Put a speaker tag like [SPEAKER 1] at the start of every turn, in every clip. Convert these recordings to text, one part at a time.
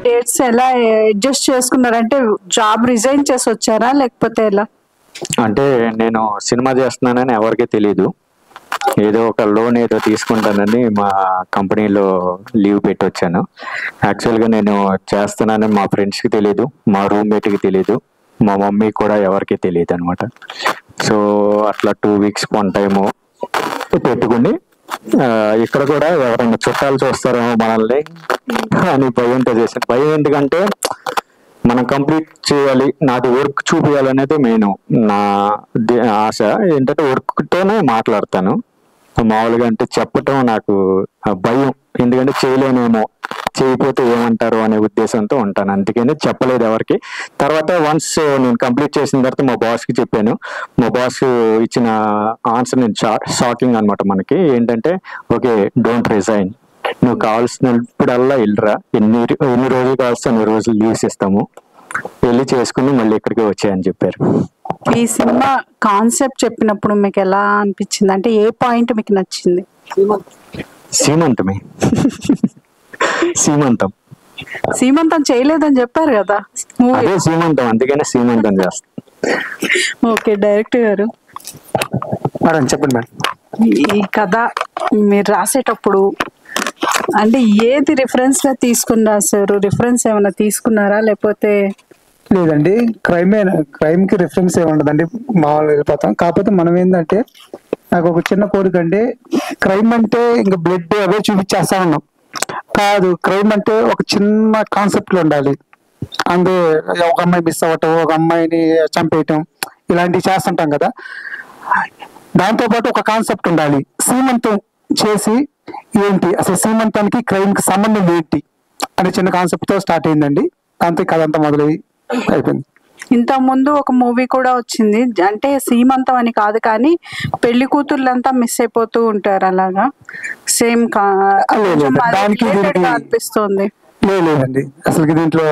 [SPEAKER 1] Dates ఎలా adjust చేసుకున్నారంటే job resign చేసి వచ్చారా లేకపోతే ఎలా?
[SPEAKER 2] అంటే నేను సినిమా చేస్తున్నానని ఎవరికీ తెలీదు. ఏదో ఒక లోన్ ఏదో తీసుకుంటానని మా కంపెనీలో లీవ్ పెట్టి వచ్చాను. యాక్చువల్గా నేను చేస్తున్నానని మా ఫ్రెండ్స్కి తెలీదు, మా రూమ్మేట్కి తెలీదు, మా మమ్మీ కూడా ఎవరికి తెలియదు అనమాట. సో అట్లా 2 weeks వన్ టైము పెట్టుకుని ఇక్కడ కూడా ఎవరైనా చుట్టాలు చూస్తారేమో మనల్ని అని భయంతో చేశాను. భయం ఎందుకంటే మనం కంప్లీట్ చేయాలి, నాది వర్క్ చూపించాలనేది మెయిన్ నా ఆశ. ఏంటంటే వర్క్తోనే మాట్లాడతాను మామూలుగా, అంటే చెప్పటం నాకు భయం, ఎందుకంటే చేయలేనేమో, చేయకపోతే ఏమంటారు అనే ఉద్దేశంతో ఉంటాను. అందుకని చెప్పలేదు ఎవరికి. తర్వాత వన్స్ నేను కంప్లీట్ చేసిన తర్వాత మా బాస్కి చెప్పాను. మా బాస్ ఇచ్చిన ఆన్సర్ నేను షాకింగ్ అనమాట. మనకి ఏంటంటే, ఓకే డోంట్ రిజైన్, నువ్వు కావాల్సినప్పుడల్లా వెళ్ళరా, ఎన్ని రోజులు కావాల్సి అన్ని రోజులు లీవ్స్ ఇస్తాము, వెళ్ళి చేసుకుని మళ్ళీ ఇక్కడికి వచ్చాయని చెప్పారు.
[SPEAKER 1] ఈ సినిమా కాన్సెప్ట్ చెప్పినప్పుడు మీకు ఎలా అనిపించింది? అంటే ఏ పాయింట్ మీకు నచ్చింది?
[SPEAKER 2] సీమంతమే. సీమంతం
[SPEAKER 1] చేయలేదని చెప్పారు కదా,
[SPEAKER 2] అదే సీమంతం, అందుకనే సీమంతం చేస్తాం.
[SPEAKER 1] ఓకే, డైరెక్టర్ గారు
[SPEAKER 3] మేడం చెప్పండి మేడం.
[SPEAKER 1] ఈ కథ మీరు రాసేటప్పుడు అంటే ఏది రిఫరెన్స్ గా తీసుకుని రాశారు? రిఫరెన్స్ ఏమైనా తీసుకున్నారా లేకపోతే?
[SPEAKER 3] లేదండి, క్రైమ్ కి రిఫరెన్స్ ఏమి ఉండదండి, మామూలుగా వెళ్ళిపోతాం. కాకపోతే మనం ఏంటంటే, నాకు ఒక చిన్న కోరిక అండి, క్రైమ్ అంటే ఇంకా బ్లడ్ అవే చూపించేస్తా ఉన్నాం కాదు. క్రైమ్ అంటే ఒక చిన్న కాన్సెప్ట్లు ఉండాలి. అందు ఒక అమ్మాయి మిస్ అవ్వటం, ఒక అమ్మాయిని చంపేయటం, ఇలాంటివి చేస్తుంటాం కదా. దాంతోపాటు ఒక కాన్సెప్ట్ ఉండాలి. సీమంతం చేసి ఏంటి అసలు, సీమంతానికి క్రైమ్ కి సంబంధం ఏంటి అనే చిన్న కాన్సెప్ట్ తో స్టార్ట్ అయిందండి. దాంతో కథ అంతా మొదలై అయిపోయింది.
[SPEAKER 1] ఇంత ముందు ఒక మూవీ కూడా వచ్చింది, అంటే సీమంతం అని కాదు కానీ పెళ్లి కూతుర్లంతా మిస్ అయిపోతూ ఉంటారు, అలాగా సేమ్ అనిపిస్తుంది.
[SPEAKER 3] లేదండి, అసలు దీంట్లో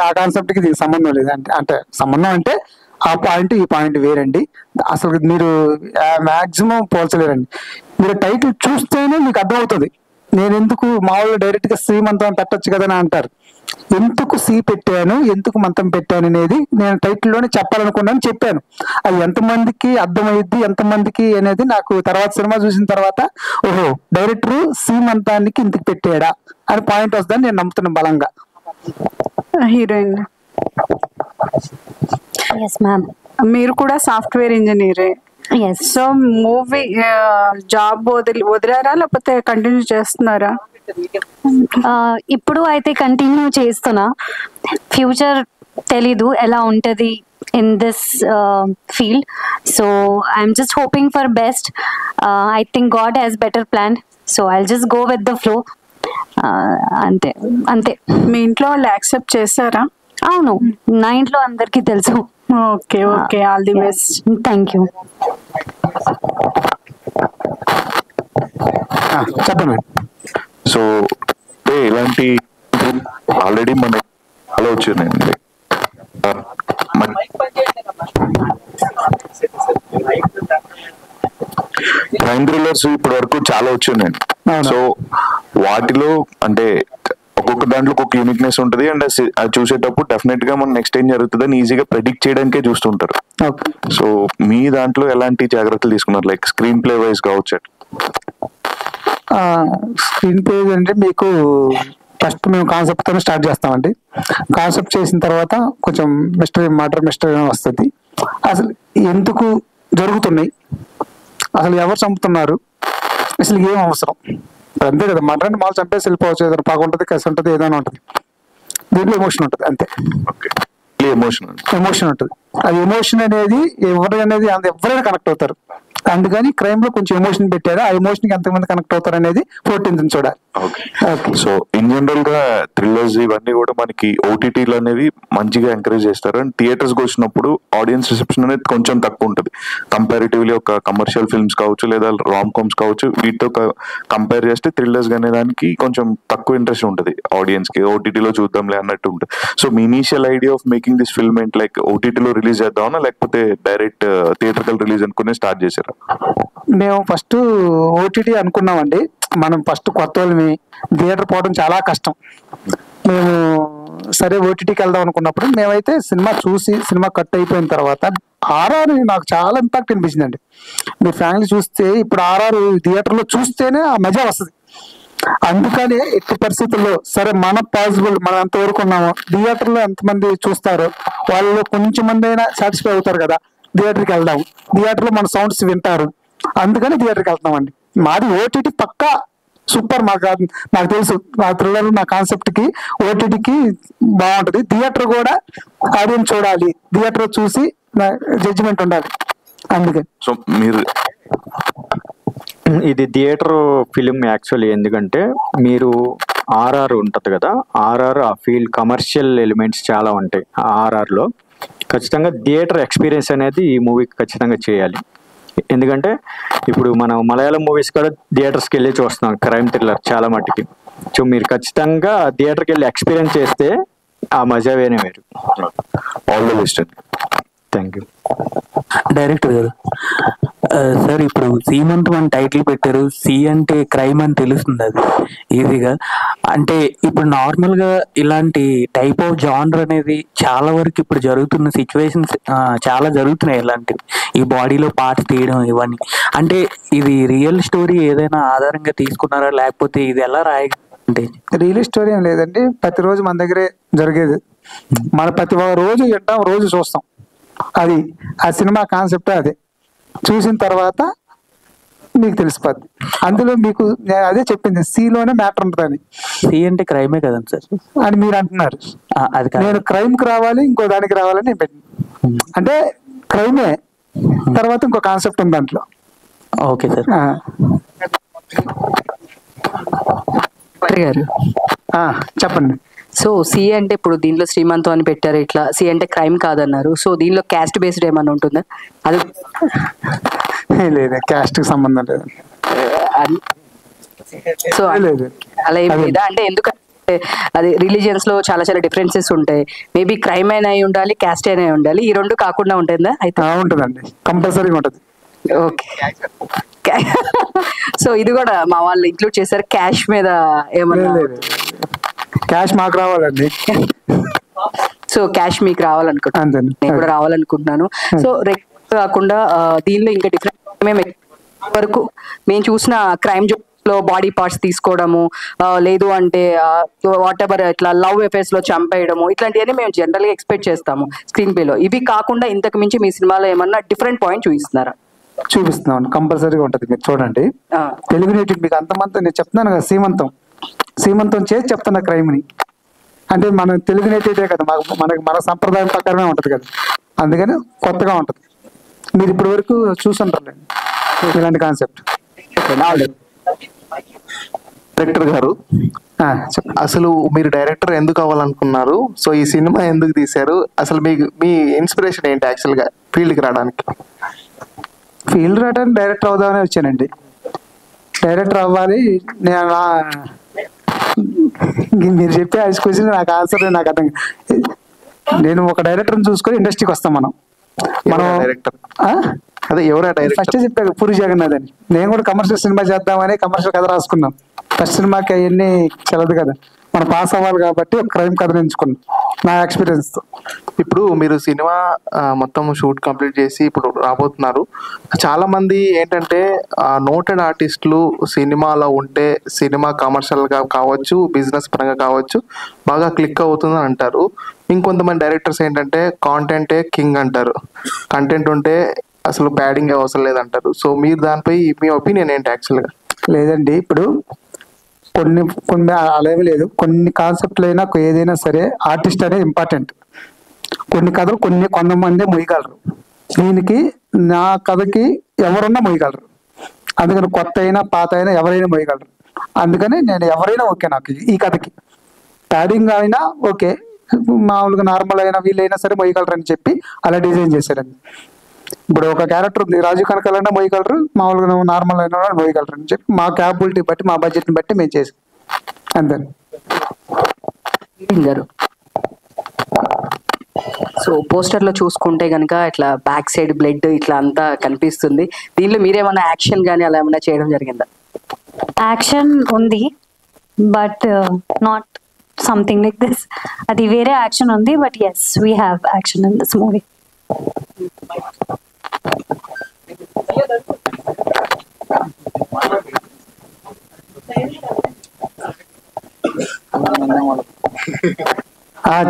[SPEAKER 3] ఆ కాన్సెప్ట్ కి దీనికి సంబంధం లేదు. అంటే సంబంధం అంటే ఆ పాయింట్ ఈ పాయింట్ వేరండి. అసలు మీరు మాక్సిమం పోల్చలేరండి. మీరు టైటిల్ చూస్తేనే మీకు అర్థమవుతుంది. నేను ఎందుకు మామూలుగా డైరెక్ట్ గా శ్రీమంతం పెట్టొచ్చు కదా అని అంటారు. ఎందుకు సి పెట్టాను, ఎందుకు మంతం పెట్టాను అనేది నేను టైటిల్లోనే చెప్పాలనుకున్నాను, చెప్పాను. అది ఎంతమందికి అర్థమైద్ది, ఎంతమందికి అనేది నాకు తర్వాత సినిమా చూసిన తర్వాత ఓహో డైరెక్టర్ సీమంతానికి ఇంతకు పెట్టాడా అని పాయింట్ వస్తుందని నేను నమ్ముతున్నాను బలంగా.
[SPEAKER 1] హీరోయిన్ మీరు కూడా సాఫ్ట్వేర్ ఇంజనీరే. సో మూవీ జాబ్ వదిలారా లేకపోతే కంటిన్యూ చేస్తున్నారా?
[SPEAKER 4] ఇప్పుడు అయితే కంటిన్యూ చేస్తున్నా. ఫ్యూచర్ తెలీదు ఎలా ఉంటది in this field. So I'm just hoping for best. I think God has better plan. So I'll just go with the flow. అంతే.
[SPEAKER 1] మీ ఇంట్లో వాళ్ళు యాక్సెప్ట్ చేశారా?
[SPEAKER 4] అవును, నా ఇంట్లో అందరికీ తెలుసు.
[SPEAKER 1] Okay, all the best.
[SPEAKER 4] Thank you.
[SPEAKER 3] చెప్పండి.
[SPEAKER 5] సో ఇలాంటి ఆల్రెడీ మన చాలా వచ్చినాయండి. క్రైమ్ థ్రిల్లర్స్ ఇప్పటి వరకు చాలా వచ్చినాయండి. సో వాటిలో అంటే ఒక్కొక్క దాంట్లో ఒక్కొక్క యూనిక్నెస్ ఉంటుంది. అండ్ అది చూసేటప్పుడు డెఫినెట్ గా మనం నెక్స్ట్ ఏం జరుగుతుందని ఈజీగా ప్రెడిక్ట్ చేయడానికే చూస్తుంటారు. సో మీ దాంట్లో ఎలాంటి జాగ్రత్తలు తీసుకున్నారు, లైక్ స్క్రీన్ ప్లే వైజ్ కావచ్చు?
[SPEAKER 3] స్క్రీన్ ప్లే అంటే మీకు ఫస్ట్ మేము కాన్సెప్ట్ తో స్టార్ట్ చేస్తామండి. కాన్సెప్ట్ చేసిన తర్వాత కొంచెం మర్డర్ మిస్టరీ వస్తుంది. అసలు ఎందుకు జరుగుతున్నాయి, అసలు ఎవరు చంపుతున్నారు, అసలు ఏం అవసరం, అంతే కదా. మర్డర్ అంటే మామూలు చంపేసి వెళ్ళిపోవచ్చు, ఏదైనా పాక ఉంటుంది, కసి ఉంటుంది, ఏదైనా ఉంటుంది. దీంట్లో ఎమోషన్ ఉంటుంది, అంతే. ఎమోషన్ ఉంటుంది. అది ఎమోషన్ అనేది ఎవరైనా కనెక్ట్ అవుతారు. అందుకని క్రైమ్ లో కొంచెం ఎమోషన్ పెట్టారు. ఆ ఎమోషన్ కి ఎంతమంది కనెక్ట్ అవుతారు అనేది 14th చూడాలి.
[SPEAKER 5] సో ఇన్ జనరల్ గా థ్రిల్లర్స్ ఇవన్నీ కూడా మనకి ఓటీటీలు అనేవి మంచిగా ఎంకరేజ్ చేస్తారు. అండ్ థియేటర్స్ కి వచ్చినప్పుడు ఆడియన్స్ రిసెప్షన్ అనేది కొంచెం తక్కువ ఉంటుంది కంపారిటివ్లీ. ఒక కమర్షియల్ ఫిల్మ్స్ కావచ్చు లేదా రామ్ కామ్స్ కావచ్చు, వీటితో కంపేర్ చేస్తే థ్రిల్లర్స్ అనే దానికి కొంచెం తక్కువ ఇంట్రెస్ట్ ఉంటుంది ఆడియన్స్ కి. ఓటీటీలో చూద్దాంలే అన్నట్టు ఉంటుంది. So me initial idea of making this film ఏంటి, లైక్ ఓటీటీలో రిలీజ్ చేద్దామన్నా లేకపోతే డైరెక్ట్ థియేటర్కల్ రిలీజ్ అనుకునే స్టార్ట్ చేశారా?
[SPEAKER 3] మేము ఫస్ట్ ఓటీటీ అనుకున్నామండి. మనం ఫస్ట్ కొత్త వాళ్ళని థియేటర్ పోవడం చాలా కష్టం. మేము సరే ఓటీటీకి వెళ్దాం అనుకున్నప్పుడు మేమైతే సినిమా చూసి సినిమా కట్ అయిపోయిన తర్వాత ఆర్ఆర్ నాకు చాలా ఇంపాక్ట్ అనిపించిందండి. మీ ఫ్యామిలీ చూస్తే ఇప్పుడు ఆర్ఆర్ థియేటర్లో చూస్తేనే ఆ మజా వస్తుంది. అందుకని ఎట్టి పరిస్థితుల్లో సరే మన పాసిబుల్ మనం ఎంతవరకు ఉన్నామో థియేటర్లో ఎంతమంది చూస్తారో వాళ్ళు కొంచెం మంది అయినా సాటిస్ఫై అవుతారు కదా, థియేటర్కి వెళ్దాం, థియేటర్లో మన సౌండ్స్ వింటారు, అందుకని థియేటర్కి వెళ్తామండి. మాది ఓటీటీ పక్కా సూపర్. నాకు తెలుసు నా థ్రిల్లర్ నా కాన్సెప్ట్ కి ఓటీటీకి బాగుంటది. థియేటర్ కూడా ఆడియన్స్ చూడాలి, థియేటర్ చూసి జడ్జిమెంట్ ఉండాలి. అందుకని
[SPEAKER 5] సో మీరు
[SPEAKER 2] ఇది థియేటర్ ఫిలిం యాక్చువల్లీ. ఎందుకంటే మీరు ఆర్ఆర్ ఉంటుంది కదా, ఆర్ఆర్ ఆ ఫీల్డ్ కమర్షియల్ ఎలిమెంట్స్ చాలా ఉంటాయి. ఆర్ఆర్లో ఖచ్చితంగా థియేటర్ ఎక్స్పీరియన్స్ అనేది ఈ మూవీకి ఖచ్చితంగా చేయాలి. ఎందుకంటే ఇప్పుడు మనం మలయాళం మూవీస్ కూడా థియేటర్స్కి వెళ్ళి చూస్తున్నాం, క్రైమ్ థ్రిల్లర్ చాలా మట్టుకి. సో మీరు ఖచ్చితంగా థియేటర్కి వెళ్ళి ఎక్స్పీరియన్స్ చేస్తే ఆ మజా వేరే వేరు.
[SPEAKER 5] All the best.
[SPEAKER 2] Thank you.
[SPEAKER 6] Director గారు, సార్ ఇప్పుడు సీమంతం అని టైటిల్ పెట్టారు. సి అంటే క్రైమ్ అని తెలుస్తుంది, అది ఈజీగా. అంటే ఇప్పుడు నార్మల్ గా ఇలాంటి టైప్ ఆఫ్ జానర్ అనేది చాలా వరకు ఇప్పుడు జరుగుతున్న సిచ్యువేషన్స్ చాలా జరుగుతున్నాయి. ఇలాంటివి ఈ బాడీలో పార్ట్స్ తీయడం ఇవన్నీ, అంటే ఇది రియల్ స్టోరీ ఏదైనా ఆధారంగా తీసుకున్నారా, లేకపోతే ఇది ఎలా రాయగలంటే?
[SPEAKER 3] రియల్ స్టోరీ ఏం లేదండి, ప్రతిరోజు మన దగ్గరే జరిగేది. మన ప్రతి రోజు వింటాం, రోజు చూస్తాం. అది ఆ సినిమా కాన్సెప్ట్ అదే. చూసిన తర్వాత మీకు తెలిసిపోద్ది. అందులో మీకు అదే చెప్పింది, సిలోనే మ్యాటర్ ఉంటుందని.
[SPEAKER 6] సి అంటే క్రైమే కదండి సార్
[SPEAKER 3] అని మీరు అంటున్నారు.
[SPEAKER 6] అది కాదు.
[SPEAKER 3] నేను క్రైమ్ కి రావాలి, ఇంకో దానికి రావాలని నేను పెట్టిన. అంటే క్రైమే తర్వాత ఇంకో కాన్సెప్ట్ ఉంది దాంట్లో.
[SPEAKER 6] Okay sir.
[SPEAKER 1] గారు
[SPEAKER 3] చెప్పండి.
[SPEAKER 7] సో సి అంటే ఇప్పుడు దీనిలో శ్రీమంతం అని పెట్టారు, ఇట్లా సి అంటే క్రైమ్ కాదన్నారు. సో దీనిలో క్యాస్ట్ బేస్డ్ ఏమన్నా ఉంటుందా? అది
[SPEAKER 3] లేదు, క్యాస్ట్ కి సంబంధం లేదు.
[SPEAKER 7] సో
[SPEAKER 3] లేదు,
[SPEAKER 7] అలా ఏం లేదా? అంటే ఎందుకంటే అది రిలీజియన్స్ లో చాలా చాలా డిఫరెన్సెస్ ఉంటాయి. మేబీ క్రైమ్ అయినా అయి ఉండాలి, క్యాస్ట్ అయినా అయి ఉండాలి. ఈ రెండు కాకుండా ఉంటుందా? అయితే
[SPEAKER 3] ఉంటుందండి, కంపల్సరీగా ఉంటుంది.
[SPEAKER 7] ఓకే. సో ఇది కూడా మా వాళ్ళు ఇంక్లూడ్ చేశారు. క్యాష్ మీద ఏమన్నా?
[SPEAKER 3] క్యాష్ మాకు రావాలండి.
[SPEAKER 7] సో క్యాష్ మీకు రావాలనుకుంటున్నాను, నేను కూడా రావాలనుకుంటున్నాను. సో కాకుండా దీనిలో ఇంకా డిఫరెంట్ మేము వరకు మేము చూసిన క్రైమ్ లో బాడీ పార్ట్స్ తీసుకోవడము, లేదు అంటే వాట్ ఎవర్ ఇట్లా లవ్ అఫేర్స్ లో చంపేయడము, ఇట్లాంటివన్నీ మేము జనరల్ గా ఎక్స్పెక్ట్ చేస్తాము స్క్రీన్ ప్లే లో. ఇవి కాకుండా ఇంతకు మించి మీ సినిమాలో ఏమన్నా డిఫరెంట్ పాయింట్ చూపిస్తున్నారా?
[SPEAKER 3] చూపిస్తున్నాను, కంపల్సరీగా ఉంటుంది. మీరు చూడండి, తెలుగు నేటివ్ మీకు అంతమంతా నేను చెప్తున్నాను కదా, సీమంతం చేసి చెప్తున్నా క్రైమ్ ని. అంటే మన తెలుగు నేటివిటీ కదా, మన సంప్రదాయం ప్రకారమే ఉంటది కదా, అందుకని కొత్తగా ఉంటది. మీరు ఇప్పటి వరకు చూసుంటారులేండి ఇలాంటి కాన్సెప్ట్.
[SPEAKER 8] డైరెక్టర్ గారు, అసలు మీరు డైరెక్టర్ ఎందుకు అవ్వాలనుకున్నారు? సో ఈ సినిమా ఎందుకు తీశారు? అసలు మీ ఇన్స్పిరేషన్ ఏంటి యాక్చువల్ గా ఫీల్డ్కి రావడానికి?
[SPEAKER 3] ఫీల్డ్ రావడానికి డైరెక్టర్ అవుదామని వచ్చానండి. డైరెక్టర్ అవ్వాలి. మీరు చెప్పే ఆ క్వశ్చన్ నాకు ఆన్సర్ నాకు అర్థం. నేను ఒక డైరెక్టర్ని చూసుకొని ఇండస్ట్రీకి వస్తాం మనం.
[SPEAKER 8] డైరెక్టర్ అదే ఎవరా డైరెక్టర్?
[SPEAKER 3] ఫస్ట్ చెప్పాను పూరి జగన్నాథ్ అని. నేను కూడా కమర్షియల్ సినిమా చేద్దామని కమర్షియల్ కథ రాసుకున్నాం. ఫస్ట్ సినిమాకి అవన్నీ చెల్లదు కదా, మనం పాస్ అవ్వాలి కాబట్టి ఒక క్రైమ్ కథను ఎంచుకున్నాం నా ఎక్స్పీరియన్స్ తో.
[SPEAKER 8] ఇప్పుడు మీరు సినిమా మొత్తం షూట్ కంప్లీట్ చేసి ఇప్పుడు రాబోతున్నారు. చాలా మంది ఏంటంటే నోటెడ్ ఆర్టిస్టులు సినిమాలో ఉంటే సినిమా కమర్షియల్ గా కావచ్చు, బిజినెస్ పరంగా కావచ్చు, బాగా క్లిక్ అవుతుందని అంటారు. ఇంకొంతమంది డైరెక్టర్స్ ఏంటంటే కాంటెంటే కింగ్ అంటారు, కంటెంట్ ఉంటే అసలు ప్యాడింగ్ అవసరం లేదంటారు. సో మీరు దానిపై మీ ఒపీనియన్ ఏంటి యాక్చువల్గా?
[SPEAKER 3] లేదండి, ఇప్పుడు కొన్ని అలాగే లేదు. కొన్ని కాన్సెప్ట్లు అయినా ఏదైనా సరే ఆర్టిస్ట్ అనేది ఇంపార్టెంట్. కొన్ని కథలు కొంతమంది మొయ్యగలరు. దీనికి నా కథకి ఎవరన్నా మొయ్యగలరు. అందుకని కొత్త అయినా పాత అయినా ఎవరైనా మొయ్యగలరు. అందుకని నేను ఎవరైనా ఓకే నాకు ఈ కథకి. ప్యాడింగ్ అయినా ఓకే, మామూలుగా నార్మల్ అయినా వీళ్ళైనా సరే మొయ్యగలరు అని చెప్పి అలా డిజైన్ చేశారండి. ఇప్పుడు ఒక క్యారెక్టర్ ఉంది, రాజు కనకాలైనా మొయ్యగలరు, మామూలుగా నార్మల్ అయినా మొయ్యగలరు అని చెప్పి మా క్యాపబిలిటీ బట్టి మా బడ్జెట్ని బట్టి మేము చేసాం అంతే.
[SPEAKER 7] సో పోస్టర్ లో చూసుకుంటే గనుక ఇట్లా బ్యాక్ సైడ్ బ్లడ్ ఇట్లా అంతా కనిపిస్తుంది. దీనిలో మీరేమన్నా యాక్షన్ కానీ అలా ఏమన్నా చేయడం జరిగిందా?
[SPEAKER 4] యాక్షన్ ఉంది but not something like this. అది వేరే యాక్షన్ ఉంది but as we have action in this movie.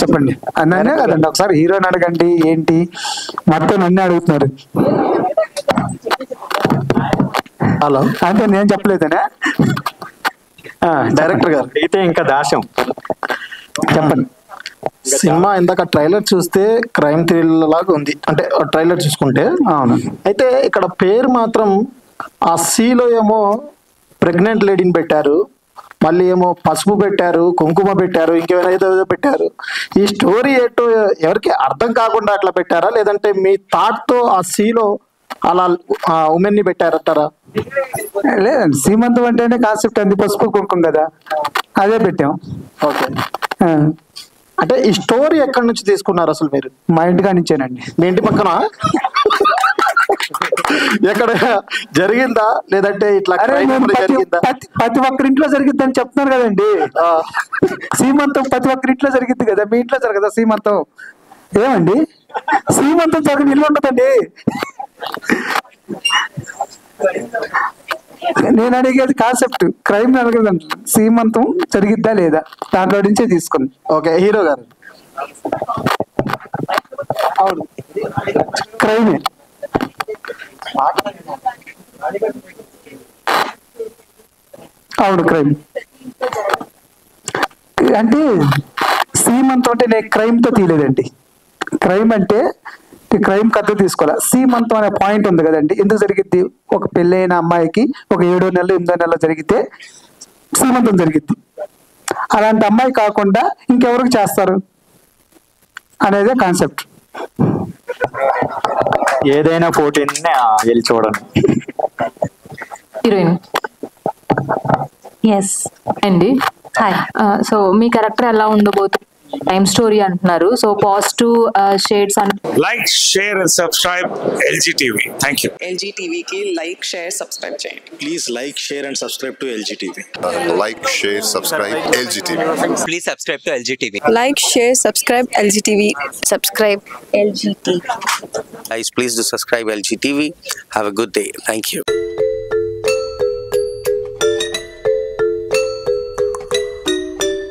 [SPEAKER 3] చెప్పండి. నన్నే కదండి, ఒకసారి హీరోని అడగండి. ఏంటి మొత్తం నన్నే అడుగుతున్నారు?
[SPEAKER 8] హలో
[SPEAKER 3] అంటే నేను చెప్పలేదనే.
[SPEAKER 8] డైరెక్టర్ గారు
[SPEAKER 2] అయితే ఇంకా దాశం
[SPEAKER 3] చెప్పండి.
[SPEAKER 8] సినిమా ఇందాక ట్రైలర్ చూస్తే క్రైమ్ థ్రిల్లర్ లాగా ఉంది, అంటే ట్రైలర్ చూసుకుంటే.
[SPEAKER 3] అవును.
[SPEAKER 8] అయితే ఇక్కడ పేరు మాత్రం ఆ సీలో ఏమో ప్రెగ్నెంట్ లేడీని పెట్టారు, మళ్ళీ ఏమో పసుపు పెట్టారు, కుంకుమ పెట్టారు, ఇంకేమైనా ఏదో పెట్టారు. ఈ స్టోరీ ఏంటో ఎవరికి అర్థం కాకుండా అట్లా పెట్టారా, లేదంటే మీ థాట్ తో ఆ సీలో అలా ఉమెన్ ని పెట్టారంటారా?
[SPEAKER 3] లేదండి, సీమంతం అంటేనే కాన్సెప్ట్ అంది పసుపు కుంకుమ కదా, అదే పెట్టాం.
[SPEAKER 8] ఓకే. అంటే ఈ స్టోరీ ఎక్కడి నుంచి తీసుకున్నారు అసలు మీరు?
[SPEAKER 3] మా ఇంటిగా నుంచేనండి.
[SPEAKER 8] మీ ఇంటి పక్కన ఎక్కడ జరిగిందా, లేదంటే ఇట్లా జరిగిందా?
[SPEAKER 3] ప్రతి ఒక్కరింట్లో జరిగిద్దని చెప్తున్నారు కదండి. సీమంతం ప్రతి ఒక్కరింట్లో జరిగిద్ది కదా, మీ ఇంట్లో జరగదా సీమంతం? ఏమండి సీమంతం జరగని ఇల్లు ఉండదండి. నేను అడిగేది కాన్సెప్ట్, క్రైమ్ అడగదండి. సీమంతం జరిగిద్దా లేదా దాంట్లో నుంచే తీసుకుంది.
[SPEAKER 8] ఓకే. హీరో గారు
[SPEAKER 3] అవును క్రైమే. అవును క్రైమ్. అంటే సీమంతం అంటే నేను క్రైమ్ తో తీయలేదండి. క్రైమ్ అంటే క్రైమ్ కథ తీసుకోవాలి. సీమంతం అనే పాయింట్ ఉంది కదండి. ఎందుకు జరిగిద్ది? ఒక పెళ్ళైన అమ్మాయికి ఒక 7వ నెల 8వ నెల జరిగితే సీమంతం జరిగిద్ది. అలాంటి అమ్మాయి కాకుండా ఇంకెవరికి చేస్తారు అనేదే కాన్సెప్ట్.
[SPEAKER 2] ఏదైనా 14 వెళ్ళి చూడండి.
[SPEAKER 9] హీరోయిన్
[SPEAKER 4] ఎస్
[SPEAKER 9] అండి.
[SPEAKER 4] హాయ్.
[SPEAKER 9] సో మీ క్యారెక్టర్ ఎలా ఉండబోతుంది? టైమ్ స్టోరీ అంటున్నారు, so positive shades
[SPEAKER 10] like share and subscribe LGTV. Thank you.
[SPEAKER 11] LGTV కి లైక్ షేర్ సబ్స్క్రైబ్ చేయండి.
[SPEAKER 12] Please like share and subscribe to LGTV.
[SPEAKER 13] Like, share, subscribe LGTV.
[SPEAKER 11] Please subscribe to LGTV.
[SPEAKER 14] Like, share, subscribe LGTV. Subscribe LGTV.
[SPEAKER 11] Guys, please do subscribe LGTV. Have a good day. Thank you.